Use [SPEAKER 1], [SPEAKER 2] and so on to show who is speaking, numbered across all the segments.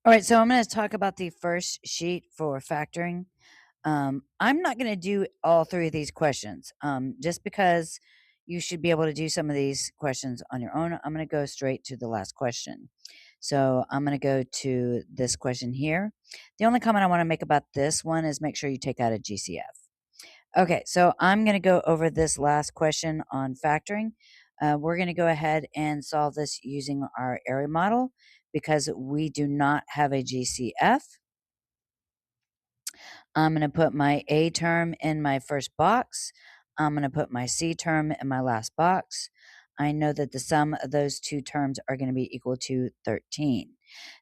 [SPEAKER 1] All right, so I'm going to talk about the first sheet for factoring. I'm not going to do all three of these questions just because you should be able to do some of these questions on your own. I'm going to go straight to the last question. So I'm going to go to this question here. The only comment I want to make about this one is make sure you take out a GCF. Okay, so I'm going to go over this last question on factoring. We're going to go ahead and solve this using our area model because we do not have a GCF. I'm going to put my A term in my first box. I'm going to put my C term in my last box. I know that the sum of those two terms are going to be equal to 13.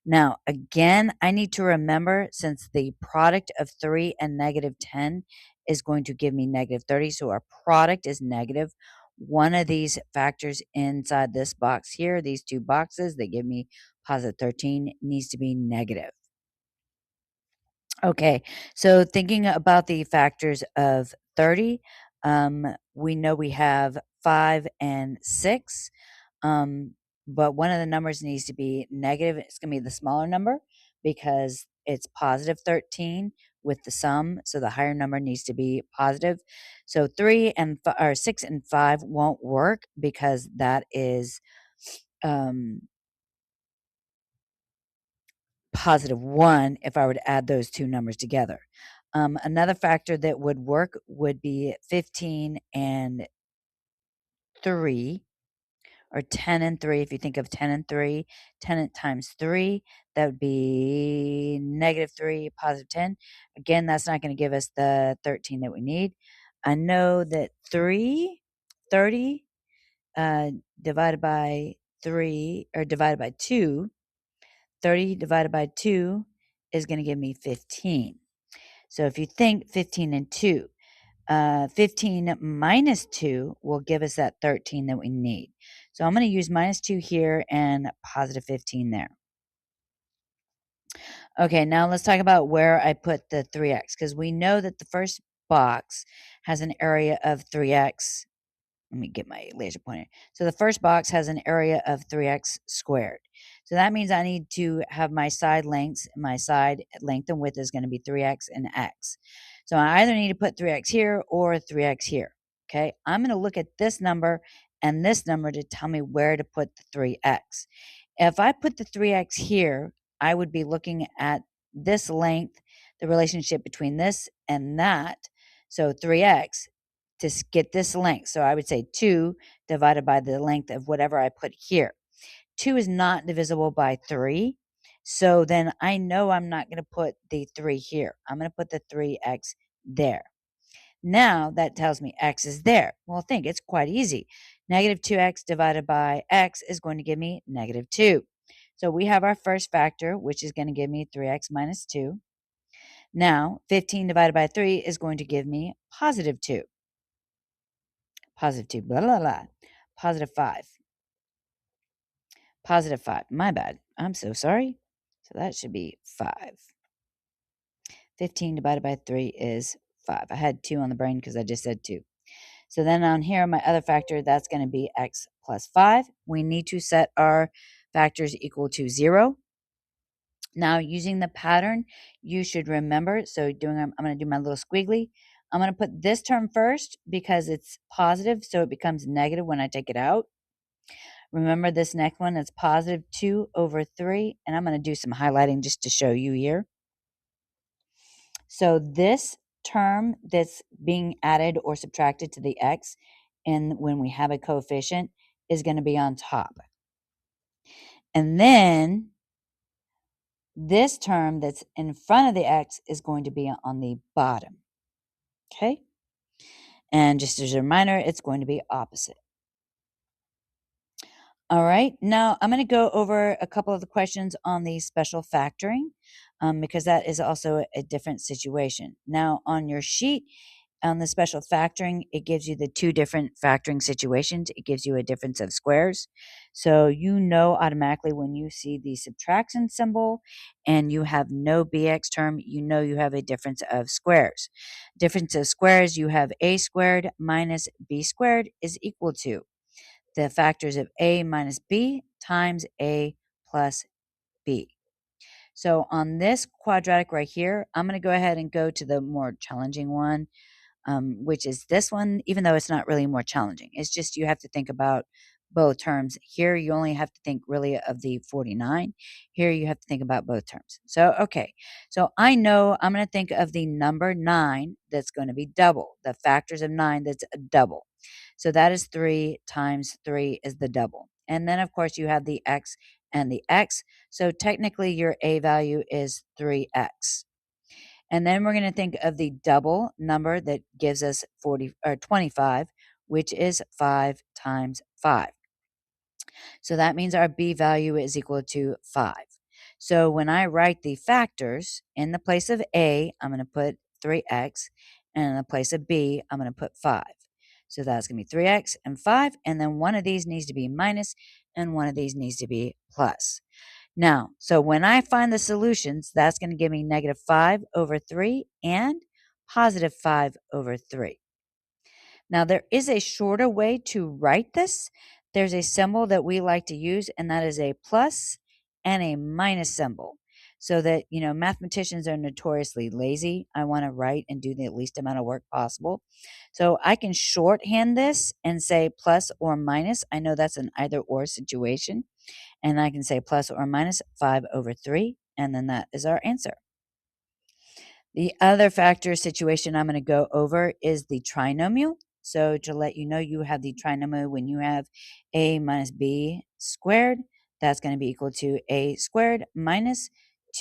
[SPEAKER 1] Now, again, I need to remember since the product of 3 and negative 10 is going to give me negative 30, so our product is negative. One of these factors inside this box here, these two boxes that give me positive 13, needs to be negative. Okay, so thinking about the factors of 30, we know we have 5 and 6, but one of the numbers needs to be negative. It's going to be the smaller number because it's positive 13 with the sum, so the higher number needs to be positive. So 3 and or 6 and 5 won't work because that is um, positive 1 if I were to add those two numbers together. Another factor that would work would be 15 and 3, or 10 and 3. If you think of 10 and 3, 10 times 3, that would be negative 3, positive 10. Again, that's not going to give us the 13 that we need. I know that 30 divided by 3, or divided by 2, 30 divided by 2 is going to give me 15. So if you think 15 and 2, 15 minus 2 will give us that 13 that we need. So I'm going to use minus 2 here and positive 15 there. Okay, now let's talk about where I put the 3x because we know that the first box has an area of 3x. Let me get my laser pointer. So the first box has an area of 3x squared. So that means I need to have my side lengths. My side length and width is going to be 3x and x. So I either need to put 3x here or 3x here. Okay, I'm going to look at this number and this number to tell me where to put the 3x. If I put the 3x here, I would be looking at this length, the relationship between this and that. So 3x to get this length. So I would say 2 divided by the length of whatever I put here. 2 is not divisible by 3. So then I know I'm not going to put the 3 here. I'm going to put the 3x there. Now that tells me x is there. Well, think it's quite easy. Negative 2x divided by x is going to give me negative 2. So we have our first factor, which is going to give me 3x minus 2. Now, 15 divided by 3 is going to give me positive 2. Positive 2, blah, blah, blah. Positive 5. Positive 5. My bad. I'm so sorry. So that should be 5. 15 divided by 3 is 5. I had 2 on the brain because I just said 2. So then on here, my other factor, that's going to be x plus 5. We need to set our factors equal to 0. Now, using the pattern, you should remember, so I'm going to do my little squiggly. I'm going to put this term first because it's positive, so it becomes negative when I take it out. Remember this next one is positive 2 over 3, and I'm going to do some highlighting just to show you here. So this term that's being added or subtracted to the x, and when we have a coefficient, is going to be on top. And then this term that's in front of the x is going to be on the bottom. Okay? And just as a reminder, it's going to be opposite. All right, now I'm going to go over a couple of the questions on the special factoring because that is also a different situation. Now, on your sheet, on the special factoring, it gives you the two different factoring situations. It gives you a difference of squares. So you know automatically when you see the subtraction symbol and you have no bx term, you know you have a difference of squares. Difference of squares, you have a squared minus b squared is equal to the factors of a minus b times a plus b. So on this quadratic right here, I'm going to go ahead and go to the more challenging one, which is this one, even though it's not really more challenging. It's just you have to think about both terms. Here, you only have to think really of the 49. Here, you have to think about both terms. So, okay. So I know I'm going to think of the number 9 that's going to be double, the factors of 9 that's a double. So that is 3 times 3 is the double. And then, of course, you have the x and the x. So technically, your a value is 3x. And then we're going to think of the double number that gives us 40 or 25, which is 5 times 5. So that means our b value is equal to 5. So when I write the factors, in the place of a, I'm going to put 3x, and in the place of b, I'm going to put 5. So that's going to be 3x and 5, and then one of these needs to be minus, and one of these needs to be plus. Now, so when I find the solutions, that's going to give me negative 5 over 3 and positive 5 over 3. Now, there is a shorter way to write this. There's a symbol that we like to use, and that is a plus and a minus symbol. So that, mathematicians are notoriously lazy. I want to write and do the least amount of work possible. So I can shorthand this and say plus or minus. I know that's an either or situation. And I can say plus or minus 5 over 3, and then that is our answer. The other factor situation I'm going to go over is the trinomial. So to let you know, you have the trinomial when you have a minus b squared. That's going to be equal to a squared minus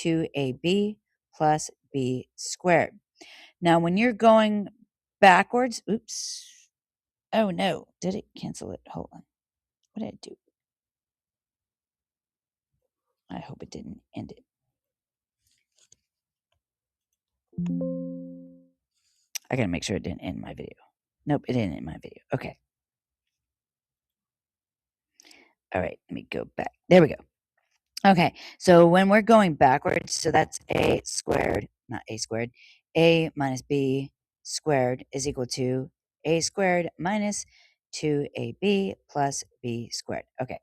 [SPEAKER 1] 2ab plus b squared. Now, when you're going backwards, oops. Oh, no. Did it cancel it? Hold on. What did I do? I hope it didn't end it. I gotta make sure it didn't end my video. Nope, it didn't end my video. Okay. All right, let me go back. There we go. Okay, so when we're going backwards, so that's a squared, not a squared, a minus b squared is equal to a squared minus 2ab plus b squared. Okay,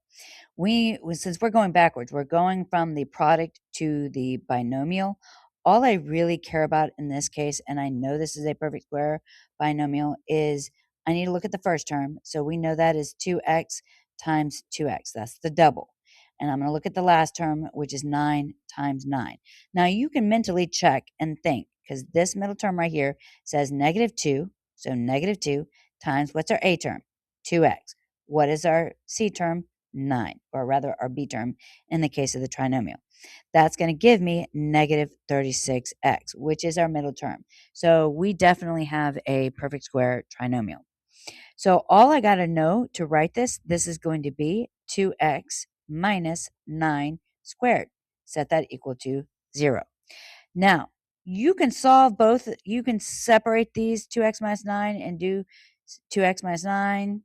[SPEAKER 1] since we're going backwards, we're going from the product to the binomial. All I really care about in this case, and I know this is a perfect square binomial, is I need to look at the first term. So we know that is 2x times 2x. That's the double. And I'm going to look at the last term, which is 9 times 9. Now you can mentally check and think, because this middle term right here says negative 2. So negative 2 times, what's our a term? 2x. What is our c term? 9, or rather our b term in the case of the trinomial. That's going to give me negative 36x, which is our middle term. So we definitely have a perfect square trinomial. So all I got to know to write this is going to be 2x minus 9 squared. Set that equal to 0. Now, you can solve both. You can separate these 2x minus 9 and do 2x minus 9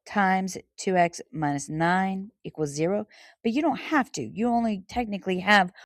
[SPEAKER 1] times 2x minus 9 equals 0, but you don't have to. You only technically have